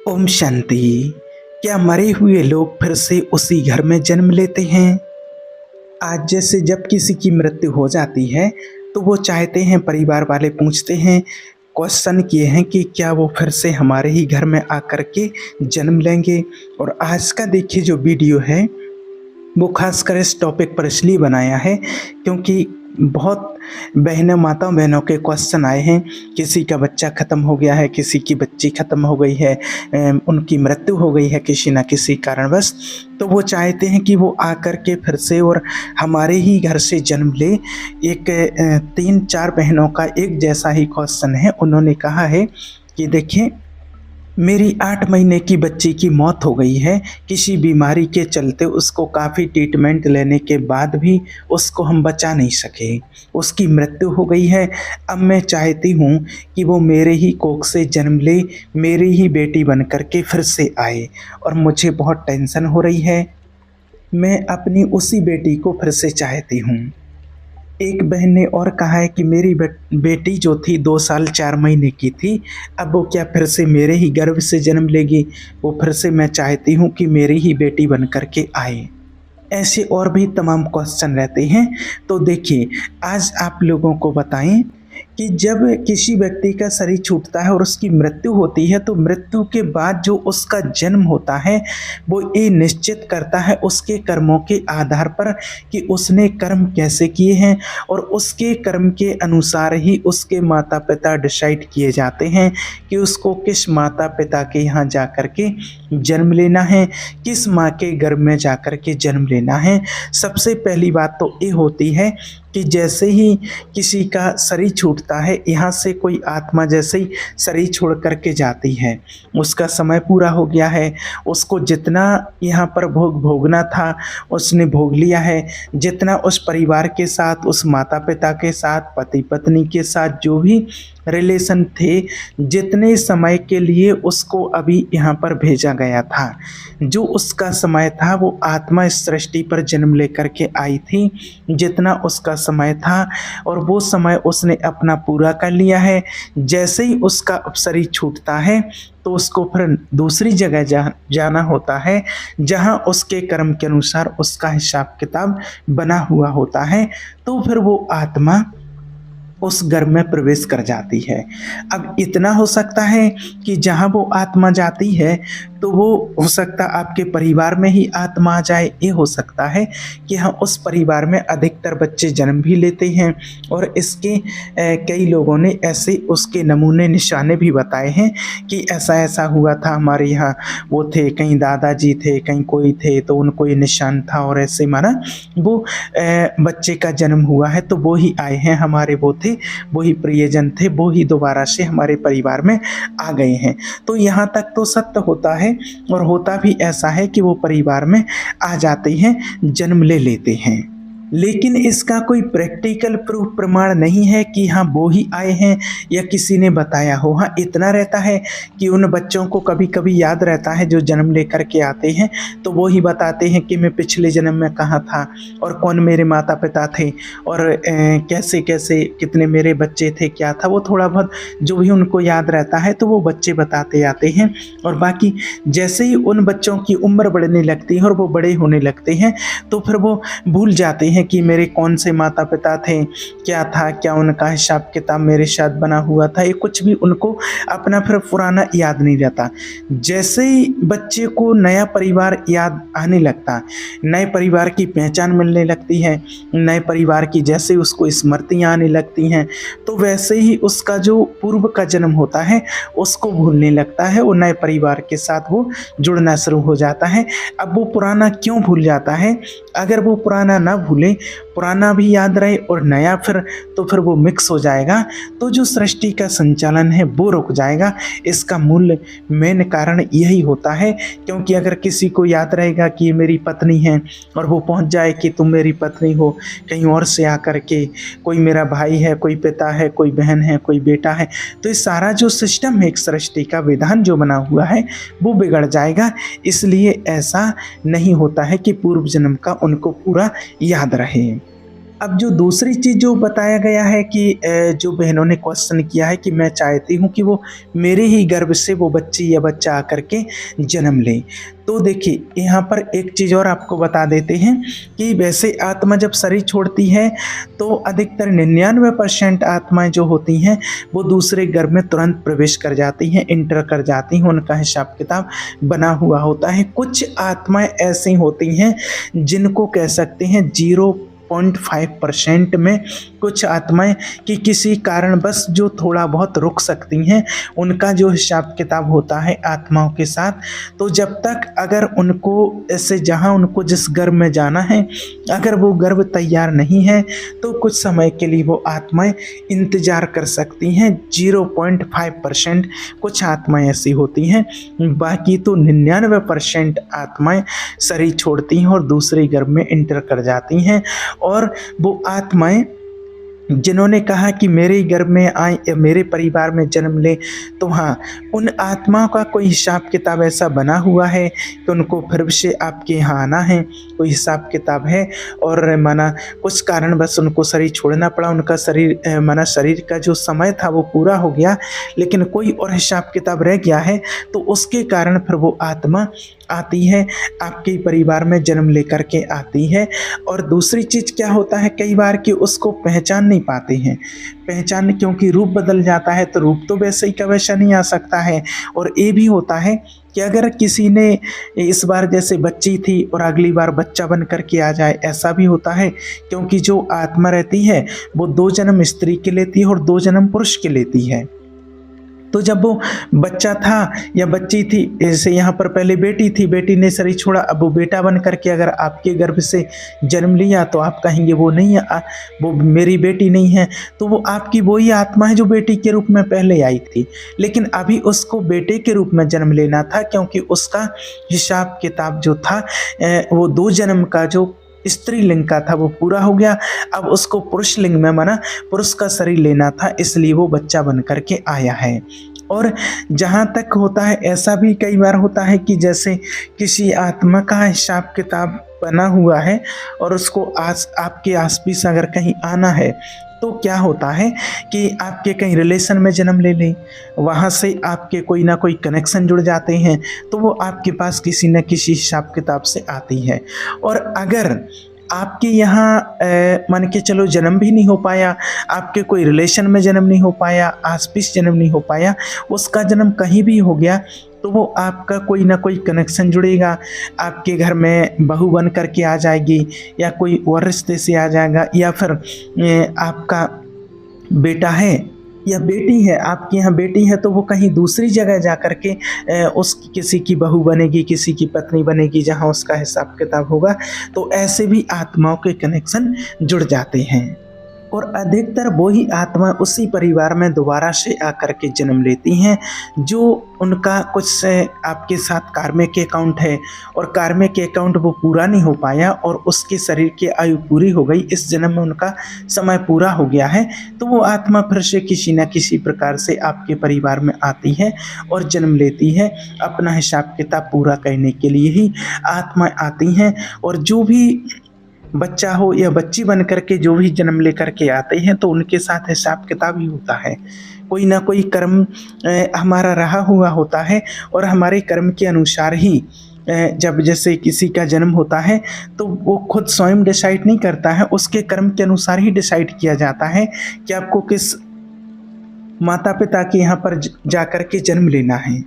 ओम शांति। क्या मरे हुए लोग फिर से उसी घर में जन्म लेते हैं? आज जैसे जब किसी की मृत्यु हो जाती है तो वो चाहते हैं, परिवार वाले पूछते हैं, क्वेश्चन किए हैं कि क्या वो फिर से हमारे ही घर में आकर के जन्म लेंगे। और आज का देखिए जो वीडियो है वो खासकर इस टॉपिक पर इसलिए बनाया है क्योंकि बहुत बहनों के क्वेश्चन आए हैं। किसी का बच्चा ख़त्म हो गया है, किसी की बच्ची ख़त्म हो गई है, उनकी मृत्यु हो गई है किसी न किसी कारणवश। तो वो चाहते हैं कि वो आकर के फिर से और हमारे ही घर से जन्म ले। एक 3-4 बहनों का एक जैसा ही क्वेश्चन है। उन्होंने कहा है कि देखिए, मेरी 8 महीने की बच्ची की मौत हो गई है किसी बीमारी के चलते। उसको काफ़ी ट्रीटमेंट लेने के बाद भी उसको हम बचा नहीं सके, उसकी मृत्यु हो गई है। अब मैं चाहती हूँ कि वो मेरे ही कोख से जन्म ले, मेरी ही बेटी बन कर के फिर से आए। और मुझे बहुत टेंशन हो रही है, मैं अपनी उसी बेटी को फिर से चाहती हूँ। एक बहन ने और कहा है कि मेरी बेटी जो थी 2 साल 4 महीने की थी, अब वो क्या फिर से मेरे ही गर्भ से जन्म लेगी? वो फिर से मैं चाहती हूँ कि मेरी ही बेटी बन कर के आए। ऐसे और भी तमाम क्वेश्चन रहते हैं। तो देखिए, आज आप लोगों को बताएं कि जब किसी व्यक्ति का शरीर छूटता है और उसकी मृत्यु होती है तो मृत्यु के बाद जो उसका जन्म होता है वो ये निश्चित करता है उसके कर्मों के आधार पर कि उसने कर्म कैसे किए हैं, और उसके कर्म के अनुसार ही उसके माता पिता डिसाइड किए जाते हैं कि उसको किस माता पिता के यहाँ जा कर के जन्म लेना है, किस माँ के गर्भ में जा कर के जन्म लेना है। सबसे पहली बात तो ये होती है कि जैसे ही किसी का शरीर छूटता है, यहाँ से कोई आत्मा जैसे ही शरीर छोड़ कर के जाती है, उसका समय पूरा हो गया है, उसको जितना यहाँ पर भोगना था उसने भोग लिया है। जितना उस परिवार के साथ, उस माता पिता के साथ, पति पत्नी के साथ जो भी रिलेशन थे, जितने समय के लिए उसको अभी यहाँ पर भेजा गया था, जो उसका समय था, वो आत्मा इस सृष्टि पर जन्म लेकर के आई थी। जितना उसका समय था और वो समय उसने अपना पूरा कर लिया है। जैसे ही उसका शरीर छूटता है तो उसको फिर दूसरी जगह जाना होता है जहाँ उसके कर्म के अनुसार उसका हिसाब किताब बना हुआ होता है। तो फिर वो आत्मा उस गर्भ में प्रवेश कर जाती है। अब इतना हो सकता है कि जहाँ वो आत्मा जाती है तो वो हो सकता आपके परिवार में ही आत्मा आ जाए। ये हो सकता है कि हाँ, उस परिवार में अधिकतर बच्चे जन्म भी लेते हैं और इसके कई लोगों ने ऐसे उसके नमूने निशाने भी बताए हैं कि ऐसा ऐसा हुआ था हमारे यहाँ। वो थे, कहीं दादाजी थे, कहीं कोई थे, तो उनको ये निशान था और ऐसे माना वो बच्चे का जन्म हुआ है तो वो ही आए हैं, हमारे वो थे, वो ही प्रियजन थे, वो ही दोबारा से हमारे परिवार में आ गए हैं। तो यहाँ तक तो सत्य होता है और होता भी ऐसा है कि वो परिवार में आ जाते हैं, जन्म ले लेते हैं। लेकिन इसका कोई प्रैक्टिकल प्रूफ प्रमाण नहीं है कि हाँ वो ही आए हैं या किसी ने बताया हो। हाँ, इतना रहता है कि उन बच्चों को कभी कभी याद रहता है जो जन्म लेकर के आते हैं, तो वो ही बताते हैं कि मैं पिछले जन्म में कहाँ था और कौन मेरे माता पिता थे और कैसे कैसे कितने मेरे बच्चे थे, क्या था। वो थोड़ा बहुत जो भी उनको याद रहता है तो वो बच्चे बताते आते हैं। और बाकी जैसे ही उन बच्चों की उम्र बढ़ने लगती है और वो बड़े होने लगते हैं तो फिर वो भूल जाते हैं कि मेरे कौन से माता पिता थे, क्या था, क्या उनका हिसाब किताब मेरे साथ बना हुआ था, ये कुछ भी उनको अपना फिर पुराना याद नहीं रहता। जैसे ही बच्चे को नया परिवार याद आने लगता, नए परिवार की पहचान मिलने लगती है, नए परिवार की जैसे उसको स्मृतियाँ आने लगती हैं, तो वैसे ही उसका जो पूर्व का जन्म होता है उसको भूलने लगता है और नए परिवार के साथ वो जुड़ना शुरू हो जाता है। अब वो पुराना क्यों भूल जाता है? अगर वो पुराना ना भूले, पुराना भी याद रहे और नया तो फिर वो मिक्स हो जाएगा, तो जो सृष्टि का संचालन है वो रुक जाएगा। इसका मूल मेन कारण यही होता है। क्योंकि अगर किसी को याद रहेगा कि ये मेरी पत्नी है और वो पहुंच जाए कि तुम मेरी पत्नी हो, कहीं और से आकर के कोई मेरा भाई है, कोई पिता है, कोई बहन है, कोई बेटा है, तो ये सारा जो सिस्टम है, एक सृष्टि का विधान जो बना हुआ है वो बिगड़ जाएगा। इसलिए ऐसा नहीं होता है कि पूर्व जन्म का उनको पूरा याद रहे। अब जो दूसरी चीज़ जो बताया गया है कि जो बहनों ने क्वेश्चन किया है कि मैं चाहती हूँ कि वो मेरे ही गर्भ से वो बच्ची या बच्चा आकर के जन्म ले। तो देखिए यहाँ पर एक चीज़ और आपको बता देते हैं कि वैसे आत्मा जब शरीर छोड़ती है तो अधिकतर 99% आत्माएं जो होती हैं वो दूसरे गर्भ में तुरंत प्रवेश कर जाती हैं, इंटर कर जाती हैं, उनका हिसाब किताब बना हुआ होता है। कुछ आत्माएं ऐसी होती हैं जिनको कह सकते हैं 0.5% में कुछ आत्माएं कि किसी कारणवश जो थोड़ा बहुत रुक सकती हैं, उनका जो हिसाब किताब होता है आत्माओं के साथ। तो जब तक अगर उनको ऐसे जहां उनको जिस गर्भ में जाना है अगर वो गर्भ तैयार नहीं है तो कुछ समय के लिए वो आत्माएं इंतज़ार कर सकती हैं। 0.5% कुछ आत्माएं ऐसी होती हैं, बाकी तो 99% आत्माएं शरीर छोड़ती हैं और दूसरे गर्भ में इंटर कर जाती हैं। और वो आत्माएं जिन्होंने कहा कि मेरे गर्भ में आए या मेरे परिवार में जन्म ले, तो हाँ, उन आत्माओं का कोई हिसाब किताब ऐसा बना हुआ है कि उनको फिर से आपके यहाँ आना है, कोई हिसाब किताब है। और माना कुछ कारण बस उनको शरीर छोड़ना पड़ा, उनका शरीर माना शरीर का जो समय था वो पूरा हो गया, लेकिन कोई और हिसाब किताब रह गया है, तो उसके कारण फिर वो आत्मा आती है, आपके परिवार में जन्म लेकर के आती है। और दूसरी चीज़ क्या होता है कई बार कि उसको पहचान नहीं पाते हैं, पहचान क्योंकि रूप बदल जाता है, तो रूप तो वैसे ही का वैसा नहीं आ सकता है। और ये भी होता है कि अगर किसी ने इस बार जैसे बच्ची थी और अगली बार बच्चा बन करके आ जाए, ऐसा भी होता है, क्योंकि जो आत्मा रहती है वो 2 जन्म स्त्री के लेती है और 2 जन्म पुरुष के लेती है। तो जब वो बच्चा था या बच्ची थी, जैसे यहाँ पर पहले बेटी थी, बेटी ने शरीर छोड़ा, अब वो बेटा बन करके अगर आपके गर्भ से जन्म लिया तो आप कहेंगे वो नहीं है, वो मेरी बेटी नहीं है, तो वो आपकी वही आत्मा है जो बेटी के रूप में पहले आई थी। लेकिन अभी उसको बेटे के रूप में जन्म लेना था, क्योंकि उसका हिसाब किताब जो था वो 2 जन्म का जो स्त्रीलिंग का था वो पूरा हो गया। अब उसको पुरुष लिंग में माना पुरुष का शरीर लेना था, इसलिए वो बच्चा बन करके आया है। और जहाँ तक होता है ऐसा भी कई बार होता है कि जैसे किसी आत्मा का हिसाब किताब बना हुआ है और उसको आपके आसपास अगर कहीं आना है, तो क्या होता है कि आपके कहीं रिलेशन में जन्म ले लें, वहाँ से आपके कोई ना कोई कनेक्शन जुड़ जाते हैं, तो वो आपके पास किसी न किसी हिसाब किताब से आती है। और अगर आपके यहाँ मान के चलो जन्म भी नहीं हो पाया, आपके कोई रिलेशन में जन्म नहीं हो पाया, आसपास जन्म नहीं हो पाया, उसका जन्म कहीं भी हो गया, तो वो आपका कोई ना कोई कनेक्शन जुड़ेगा, आपके घर में बहू बन करके आ जाएगी, या कोई और रिश्ते से आ जाएगा, या फिर आपका बेटा है या बेटी है, आपके यहाँ बेटी है तो वो कहीं दूसरी जगह जा कर के उस किसी की बहू बनेगी, किसी की पत्नी बनेगी, जहाँ उसका हिसाब किताब होगा। तो ऐसे भी आत्माओं के कनेक्शन जुड़ जाते हैं। और अधिकतर वही आत्मा उसी परिवार में दोबारा से आकर के जन्म लेती हैं जो उनका कुछ से आपके साथ कार्मिक अकाउंट है, और कार्मिक अकाउंट वो पूरा नहीं हो पाया और उसके शरीर की आयु पूरी हो गई, इस जन्म में उनका समय पूरा हो गया है, तो वो आत्मा फिर से किसी न किसी प्रकार से आपके परिवार में आती है और जन्म लेती है। अपना हिसाब किताब पूरा करने के लिए ही आत्मा आती हैं। और जो भी बच्चा हो या बच्ची बन करके जो भी जन्म लेकर के आते हैं, तो उनके साथ हिसाब किताब ही होता है, कोई ना कोई कर्म हमारा रहा हुआ होता है, और हमारे कर्म के अनुसार ही जब जैसे किसी का जन्म होता है तो वो खुद स्वयं डिसाइड नहीं करता है, उसके कर्म के अनुसार ही डिसाइड किया जाता है कि आपको किस माता पिता के यहाँ पर जाकर के जन्म लेना है,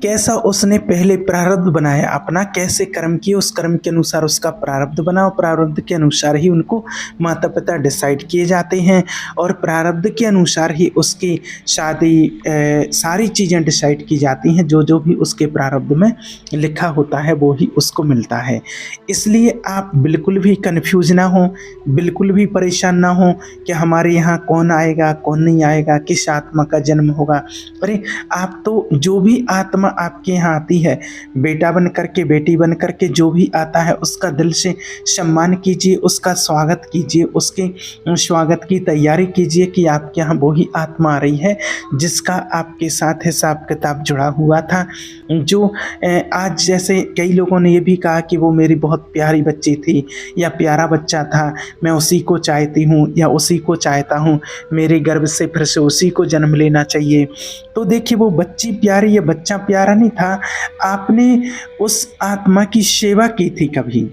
कैसा उसने पहले प्रारब्ध बनाया अपना, कैसे कर्म किए, उस कर्म के अनुसार उसका प्रारब्ध बना, और प्रारब्ध के अनुसार ही उनको माता पिता डिसाइड किए जाते हैं, और प्रारब्ध के अनुसार ही उसकी शादी सारी चीज़ें डिसाइड की जाती हैं। जो जो भी उसके प्रारब्ध में लिखा होता है वो ही उसको मिलता है। इसलिए आप बिल्कुल भी कन्फ्यूज ना हो, बिल्कुल भी परेशान ना हो कि हमारे यहाँ कौन आएगा कौन नहीं आएगा, किस आत्मा का जन्म होगा। अरे आप तो जो भी आत्मा आपके यहाँ आती है, बेटा बन करके, बेटी बन करके, जो भी आता है उसका दिल से सम्मान कीजिए, उसका स्वागत कीजिए, उसके स्वागत की तैयारी कीजिए कि आपके यहाँ वो ही आत्मा आ रही है जिसका आपके साथ हिसाब किताब जुड़ा हुआ था। जो आज जैसे कई लोगों ने ये भी कहा कि वो मेरी बहुत प्यारी बच्ची थी या प्यारा बच्चा था, मैं उसी को चाहती हूँ या उसी को चाहता हूँ, मेरे गर्भ से फिर से उसी को जन्म लेना चाहिए। तो देखिए, वो बच्ची प्यारी या बच्चा प्यारा नहीं था, आपने उस आत्मा की सेवा की थी। कभी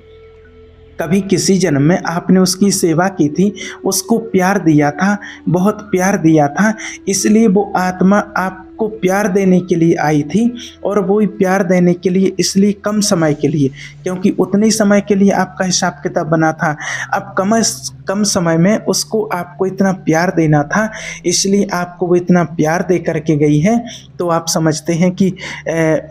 कभी किसी जन्म में आपने उसकी सेवा की थी, उसको प्यार दिया था, बहुत प्यार दिया था, इसलिए वो आत्मा आपको प्यार देने के लिए आई थी। और वो प्यार देने के लिए इसलिए कम समय के लिए, क्योंकि उतने समय के लिए आपका हिसाब किताब बना था, अब कम समय में उसको आपको इतना प्यार देना था, इसलिए आपको वो इतना प्यार दे करके गई है। तो आप समझते हैं कि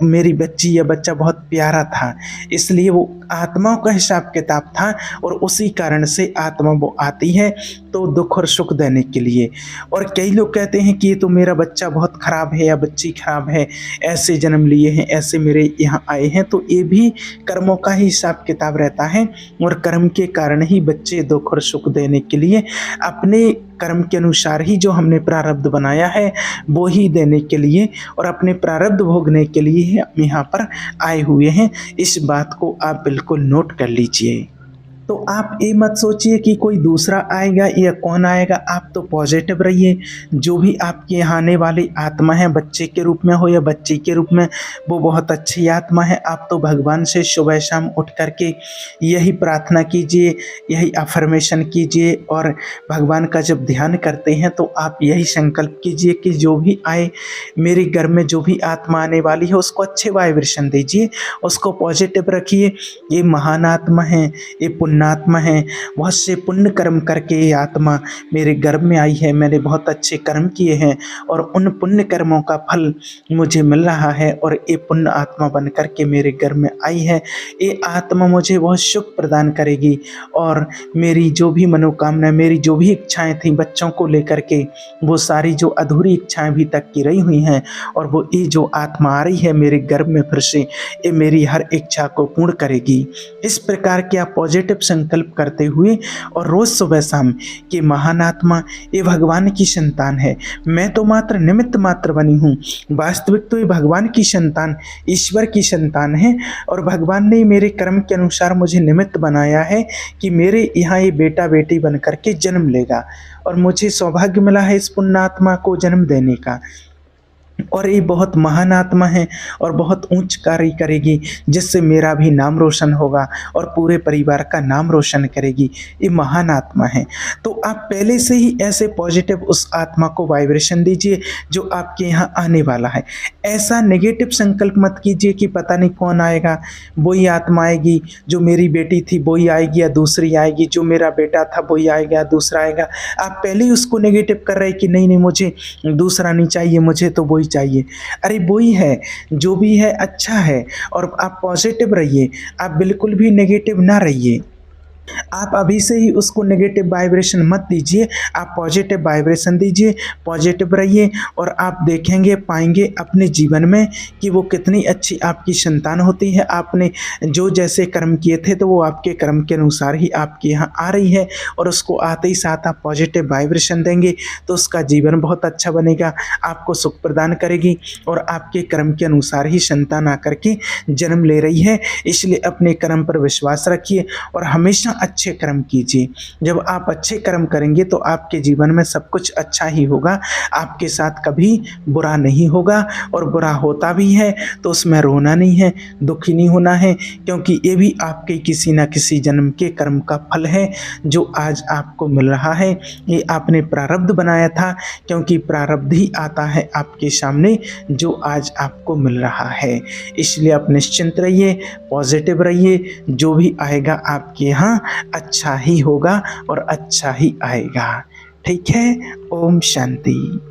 मेरी बच्ची या बच्चा बहुत प्यारा था, इसलिए वो आत्माओं का हिसाब किताब था और उसी कारण से आत्मा वो आती है तो दुख और सुख देने के लिए। और कई लोग कहते हैं कि ये तो मेरा बच्चा बहुत ख़राब है या बच्ची ख़राब है, ऐसे जन्म लिए हैं, ऐसे मेरे यहाँ आए हैं। तो ये भी कर्मों का ही हिसाब किताब रहता है और कर्म के कारण ही बच्चे दुख और सुख देने के लिए अपने कर्म के अनुसार ही जो हमने प्रारब्ध बनाया है वो ही देने के लिए और अपने प्रारब्ध भोगने के लिए हम यहाँ पर आए हुए हैं। इस बात को आप बिल्कुल नोट कर लीजिए। तो आप ये मत सोचिए कि कोई दूसरा आएगा या कौन आएगा, आप तो पॉजिटिव रहिए। जो भी आपके यहाँ आने वाली आत्मा है, बच्चे के रूप में हो या बच्ची के रूप में, वो बहुत अच्छी आत्मा है। आप तो भगवान से सुबह शाम उठ करके यही प्रार्थना कीजिए, यही अफर्मेशन कीजिए और भगवान का जब ध्यान करते हैं तो आप यही संकल्प कीजिए कि जो भी आए मेरे घर में, जो भी आत्मा आने वाली है उसको अच्छे वाइब्रेशन दीजिए, उसको पॉजिटिव रखिए। ये महान आत्मा है, ये पुण्यात्मा है, बहुत से पुण्य कर्म करके ये आत्मा मेरे गर्भ में आई है, मैंने बहुत अच्छे कर्म किए हैं और उन पुण्य कर्मों का फल मुझे मिल रहा है और ये पुण्य आत्मा बन करके मेरे गर्भ में आई है। ये आत्मा मुझे बहुत सुख प्रदान करेगी और मेरी जो भी मनोकामना, मेरी जो भी इच्छाएं थी बच्चों को लेकर के, वो सारी जो अधूरी इच्छाएं अभी तक की रही हुई हैं और वो ये जो आत्मा आ रही है मेरे गर्भ में फिर से, ये मेरी हर इच्छा को पूर्ण करेगी। इस प्रकार के आप पॉजिटिव संकल्प करते हुए और रोज सुबह शाम कि महान आत्मा ये भगवान की संतान है, मैं तो मात्र निमित्त मात्र बनी हूँ, वास्तविक तो ये भगवान की संतान, ईश्वर की संतान है और भगवान ने मेरे कर्म के अनुसार मुझे निमित्त बनाया है कि मेरे यहाँ ये बेटा बेटी बन करके जन्म लेगा और मुझे सौभाग्य मिला है इस पुण्यात्मा को जन्म देने का। और ये बहुत महान आत्मा है और बहुत उच्च कार्य करेगी जिससे मेरा भी नाम रोशन होगा और पूरे परिवार का नाम रोशन करेगी। ये महान आत्मा है। तो आप पहले से ही ऐसे पॉजिटिव उस आत्मा को वाइब्रेशन दीजिए जो आपके यहाँ आने वाला है। ऐसा नेगेटिव संकल्प मत कीजिए कि पता नहीं कौन आएगा, वही आत्मा आएगी, जो मेरी बेटी थी वही आएगी या दूसरी आएगी, जो मेरा बेटा था वही आएगा दूसरा आएगा। आप पहले ही उसको नेगेटिव कर रहे हैं कि नहीं नहीं मुझे दूसरा नहीं चाहिए, मुझे तो वही चाहिए। अरे वही है, जो भी है अच्छा है और आप पॉजिटिव रहिए, आप बिल्कुल भी नेगेटिव ना रहिए। आप अभी से ही उसको नेगेटिव वाइब्रेशन मत दीजिए, आप पॉजिटिव वाइब्रेशन दीजिए, पॉजिटिव रहिए और आप देखेंगे पाएंगे अपने जीवन में कि वो कितनी अच्छी आपकी संतान होती है। आपने जो जैसे कर्म किए थे तो वो आपके कर्म के अनुसार ही आपके यहाँ आ रही है और उसको आते ही साथ आप पॉजिटिव वाइब्रेशन देंगे तो उसका जीवन बहुत अच्छा बनेगा, आपको सुख प्रदान करेगी और आपके कर्म के अनुसार ही संतान आकर के जन्म ले रही है। इसलिए अपने कर्म पर विश्वास रखिए और हमेशा अच्छे कर्म कीजिए। जब आप अच्छे कर्म करेंगे तो आपके जीवन में सब कुछ अच्छा ही होगा, आपके साथ कभी बुरा नहीं होगा और बुरा होता भी है तो उसमें रोना नहीं है, दुखी नहीं होना है, क्योंकि ये भी आपके किसी न किसी जन्म के कर्म का फल है जो आज आपको मिल रहा है। ये आपने प्रारब्ध बनाया था, क्योंकि प्रारब्ध ही आता है आपके सामने जो आज आपको मिल रहा है। इसलिए आप निश्चिंत रहिए, पॉजिटिव रहिए, जो भी आएगा आपके यहाँ अच्छा ही होगा और अच्छा ही आएगा। ठीक है, ओम शांति।